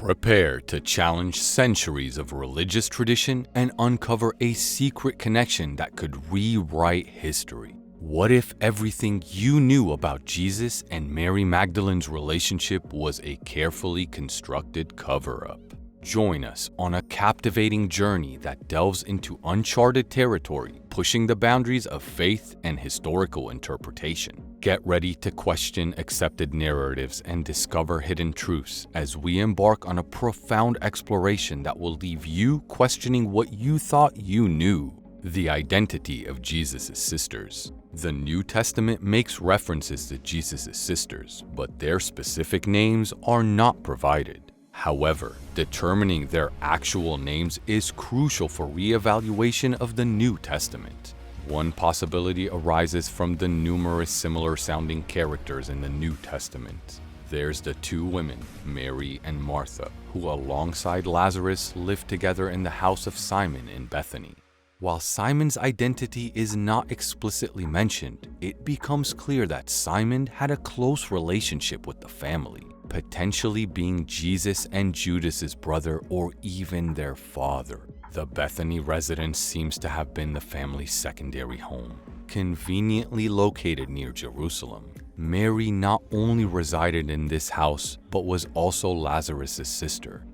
Prepare to challenge centuries of religious tradition and uncover a secret connection that could rewrite history. What if everything you knew about Jesus and Mary Magdalene's relationship was a carefully constructed cover-up? Join us on a captivating journey that delves into uncharted territory, pushing the boundaries of faith and historical interpretation. Get ready to question accepted narratives and discover hidden truths as we embark on a profound exploration that will leave you questioning what you thought you knew: the identity of Jesus' sisters. The New Testament makes references to Jesus' sisters, but their specific names are not provided. However, determining their actual names is crucial for re-evaluation of the New Testament. One possibility arises from the numerous similar-sounding characters in the New Testament. There's the two women, Mary and Martha, who alongside Lazarus lived together in the house of Simon in Bethany. While Simon's identity is not explicitly mentioned, it becomes clear that Simon had a close relationship with the family, potentially being Jesus and Judas's brother or even their father. The Bethany residence seems to have been the family's secondary home, conveniently located near Jerusalem. Mary not only resided in this house, but was also Lazarus' sister.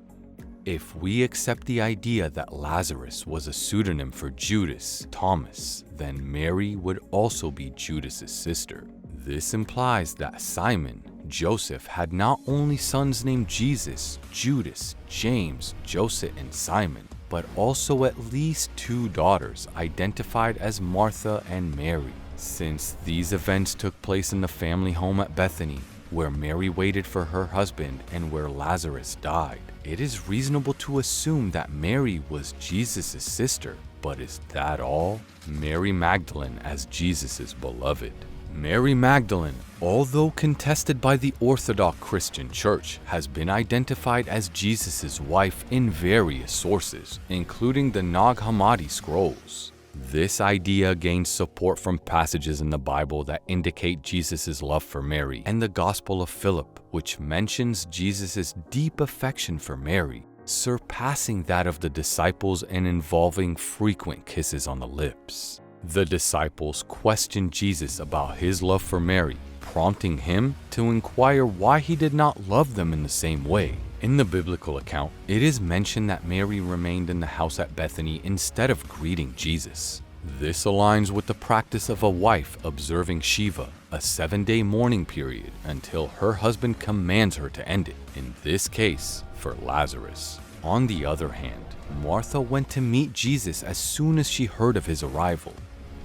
If we accept the idea that Lazarus was a pseudonym for Judas, Thomas, then Mary would also be Judas's sister. This implies that Simon, Joseph had not only sons named Jesus, Judas, James, Joseph, and Simon, but also at least two daughters identified as Martha and Mary. Since these events took place in the family home at Bethany, where Mary waited for her husband and where Lazarus died, it is reasonable to assume that Mary was Jesus' sister. But is that all? Mary Magdalene as Jesus' beloved. Mary Magdalene, although contested by the Orthodox Christian Church, has been identified as Jesus' wife in various sources, including the Nag Hammadi scrolls. This idea gains support from passages in the Bible that indicate Jesus' love for Mary, and the Gospel of Philip, which mentions Jesus' deep affection for Mary, surpassing that of the disciples and involving frequent kisses on the lips. The disciples questioned Jesus about his love for Mary, prompting him to inquire why he did not love them in the same way. In the biblical account, it is mentioned that Mary remained in the house at Bethany instead of greeting Jesus. This aligns with the practice of a wife observing Shiva, a 7-day mourning period, until her husband commands her to end it, in this case, for Lazarus. On the other hand, Martha went to meet Jesus as soon as she heard of his arrival.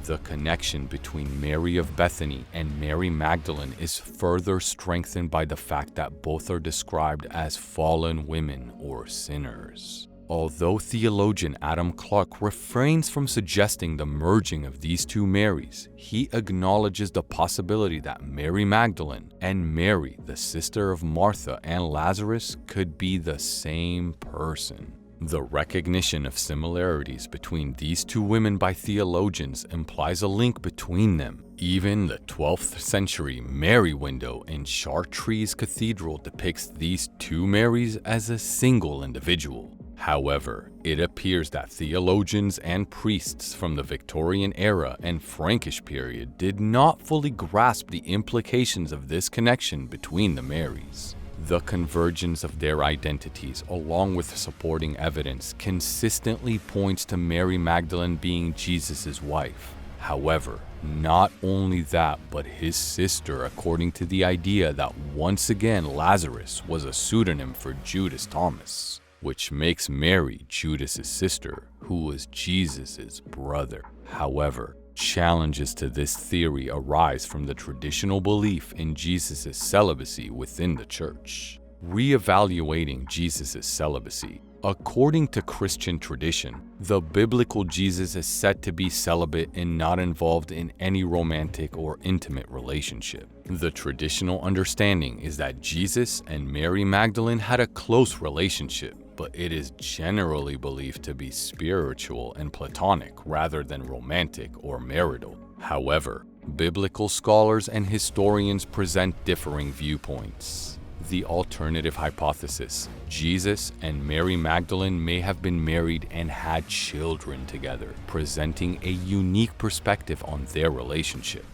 The connection between Mary of Bethany and Mary Magdalene is further strengthened by the fact that both are described as fallen women or sinners. Although theologian Adam Clarke refrains from suggesting the merging of these two Marys, he acknowledges the possibility that Mary Magdalene and Mary, the sister of Martha and Lazarus, could be the same person. The recognition of similarities between these two women by theologians implies a link between them. Even the 12th century Mary window in Chartres Cathedral depicts these two Marys as a single individual. However, it appears that theologians and priests from the Victorian era and Frankish period did not fully grasp the implications of this connection between the Marys. The convergence of their identities, along with supporting evidence, consistently points to Mary Magdalene being Jesus' wife. However, not only that, but his sister, according to the idea that once again Lazarus was a pseudonym for Judas Thomas, which makes Mary Judas' sister, who was Jesus' brother. However, challenges to this theory arise from the traditional belief in Jesus' celibacy within the church. Re-evaluating Jesus' celibacy. According to Christian tradition, the biblical Jesus is said to be celibate and not involved in any romantic or intimate relationship. The traditional understanding is that Jesus and Mary Magdalene had a close relationship, but it is generally believed to be spiritual and platonic rather than romantic or marital. However, biblical scholars and historians present differing viewpoints. The alternative hypothesis: Jesus and Mary Magdalene may have been married and had children together, presenting a unique perspective on their relationship.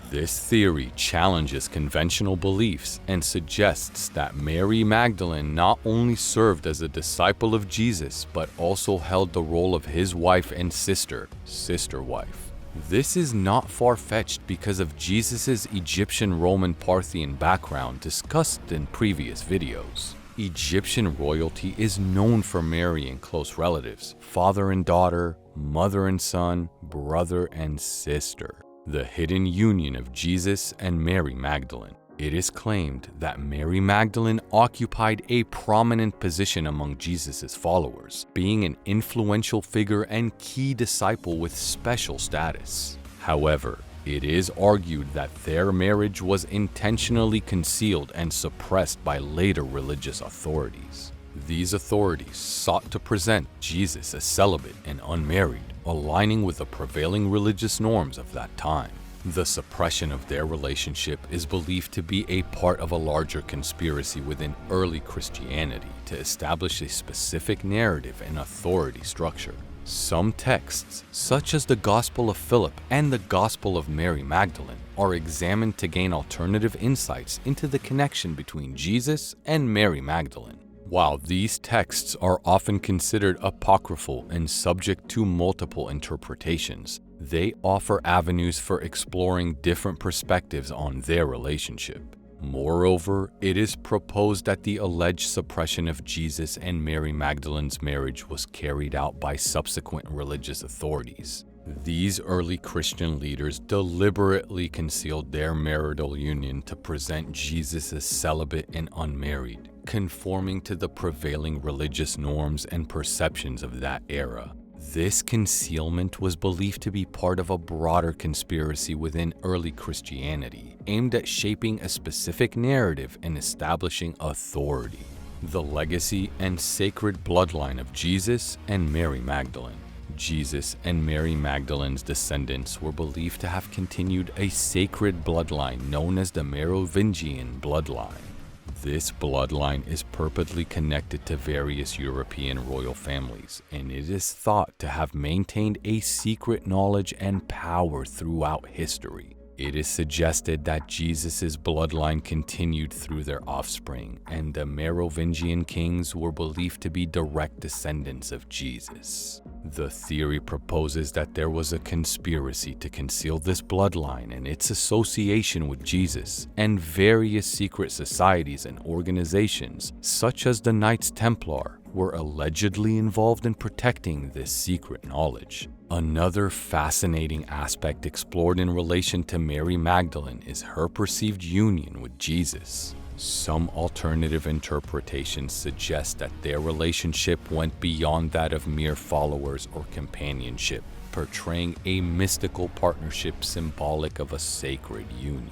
This theory challenges conventional beliefs and suggests that Mary Magdalene not only served as a disciple of Jesus, but also held the role of his wife and sister wife. This is not far-fetched because of Jesus' Egyptian Roman Parthian background discussed in previous videos. Egyptian royalty is known for marrying close relatives, father and daughter, mother and son, brother and sister. The hidden union of Jesus and Mary Magdalene. It is claimed that Mary Magdalene occupied a prominent position among Jesus' followers, being an influential figure and key disciple with special status. However, it is argued that their marriage was intentionally concealed and suppressed by later religious authorities. These authorities sought to present Jesus as celibate and unmarried, aligning with the prevailing religious norms of that time. The suppression of their relationship is believed to be a part of a larger conspiracy within early Christianity to establish a specific narrative and authority structure. Some texts, such as the Gospel of Philip and the Gospel of Mary Magdalene, are examined to gain alternative insights into the connection between Jesus and Mary Magdalene. While these texts are often considered apocryphal and subject to multiple interpretations, they offer avenues for exploring different perspectives on their relationship. Moreover, it is proposed that the alleged suppression of Jesus and Mary Magdalene's marriage was carried out by subsequent religious authorities. These early Christian leaders deliberately concealed their marital union to present Jesus as celibate and unmarried, conforming to the prevailing religious norms and perceptions of that era. This concealment was believed to be part of a broader conspiracy within early Christianity, aimed at shaping a specific narrative and establishing authority. The legacy and sacred bloodline of Jesus and Mary Magdalene. Jesus and Mary Magdalene's descendants were believed to have continued a sacred bloodline known as the Merovingian bloodline. This bloodline is purportedly connected to various European royal families, and it is thought to have maintained a secret knowledge and power throughout history. It is suggested that Jesus' bloodline continued through their offspring, and the Merovingian kings were believed to be direct descendants of Jesus. The theory proposes that there was a conspiracy to conceal this bloodline and its association with Jesus, and various secret societies and organizations, such as the Knights Templar, were allegedly involved in protecting this secret knowledge. Another fascinating aspect explored in relation to Mary Magdalene is her perceived union with Jesus. Some alternative interpretations suggest that their relationship went beyond that of mere followers or companionship, portraying a mystical partnership symbolic of a sacred union.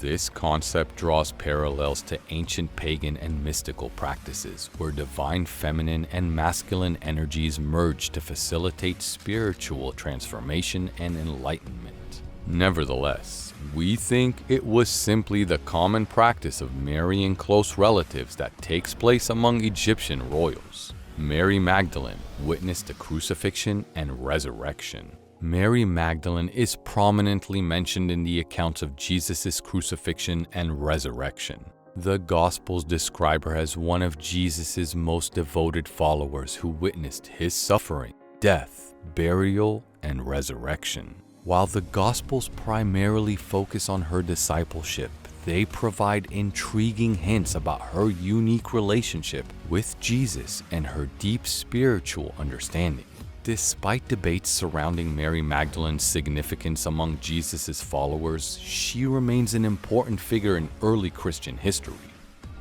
This concept draws parallels to ancient pagan and mystical practices, where divine feminine and masculine energies merge to facilitate spiritual transformation and enlightenment. Nevertheless, we think it was simply the common practice of marrying close relatives that takes place among Egyptian royals. Mary Magdalene witnessed the crucifixion and resurrection. Mary Magdalene is prominently mentioned in the accounts of Jesus' crucifixion and resurrection. The Gospels describe her as one of Jesus' most devoted followers who witnessed his suffering, death, burial, and resurrection. While the Gospels primarily focus on her discipleship, they provide intriguing hints about her unique relationship with Jesus and her deep spiritual understanding. Despite debates surrounding Mary Magdalene's significance among Jesus' followers, she remains an important figure in early Christian history.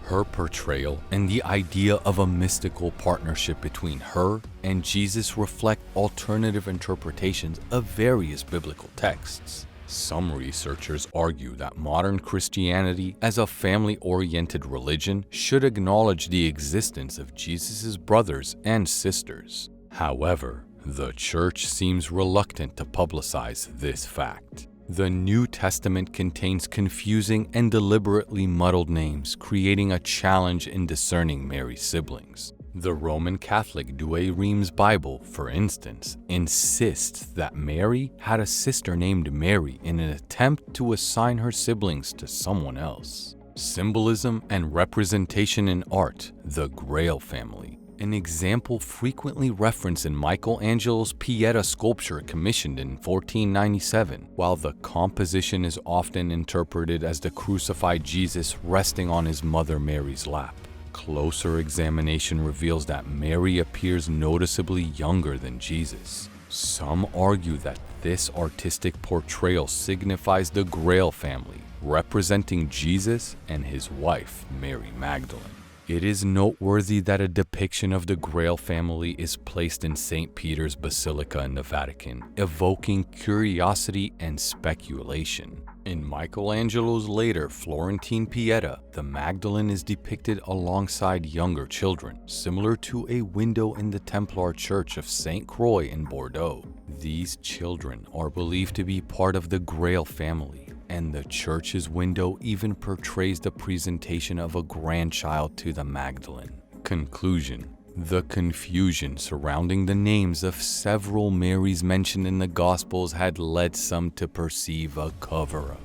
Her portrayal and the idea of a mystical partnership between her and Jesus reflect alternative interpretations of various biblical texts. Some researchers argue that modern Christianity, as a family-oriented religion, should acknowledge the existence of Jesus' brothers and sisters. However, the Church seems reluctant to publicize this fact. The New Testament contains confusing and deliberately muddled names, creating a challenge in discerning Mary's siblings. The Roman Catholic Douay Rheims Bible, for instance, insists that Mary had a sister named Mary in an attempt to assign her siblings to someone else. Symbolism and representation in art, the Grail Family. An example frequently referenced in Michelangelo's Pieta sculpture commissioned in 1497, while the composition is often interpreted as the crucified Jesus resting on his mother Mary's lap. Closer examination reveals that Mary appears noticeably younger than Jesus. Some argue that this artistic portrayal signifies the Grail family, representing Jesus and his wife, Mary Magdalene. It is noteworthy that a depiction of the Grail family is placed in St. Peter's Basilica in the Vatican, evoking curiosity and speculation. In Michelangelo's later Florentine Pieta, the Magdalene is depicted alongside younger children, similar to a window in the Templar Church of St. Croix in Bordeaux. These children are believed to be part of the Grail family, and the church's window even portrays the presentation of a grandchild to the Magdalene. Conclusion: the confusion surrounding the names of several Marys mentioned in the Gospels had led some to perceive a cover-up.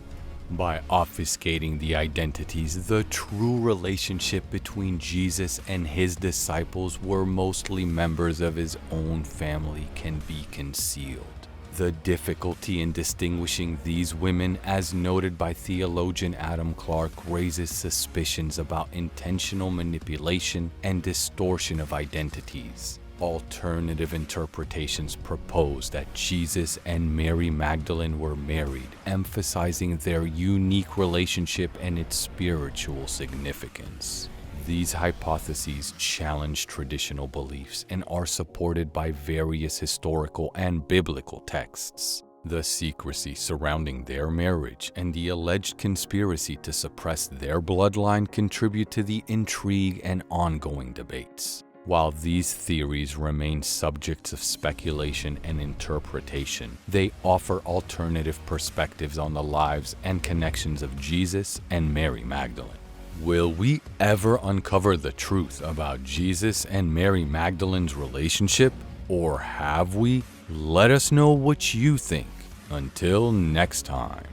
By obfuscating the identities, the true relationship between Jesus and his disciples were mostly members of his own family can be concealed. The difficulty in distinguishing these women, as noted by theologian Adam Clarke, raises suspicions about intentional manipulation and distortion of identities. Alternative interpretations propose that Jesus and Mary Magdalene were married, emphasizing their unique relationship and its spiritual significance. These hypotheses challenge traditional beliefs and are supported by various historical and biblical texts. The secrecy surrounding their marriage and the alleged conspiracy to suppress their bloodline contribute to the intrigue and ongoing debates. While these theories remain subjects of speculation and interpretation, they offer alternative perspectives on the lives and connections of Jesus and Mary Magdalene. Will we ever uncover the truth about Jesus and Mary Magdalene's relationship? Or have we? Let us know what you think. Until next time.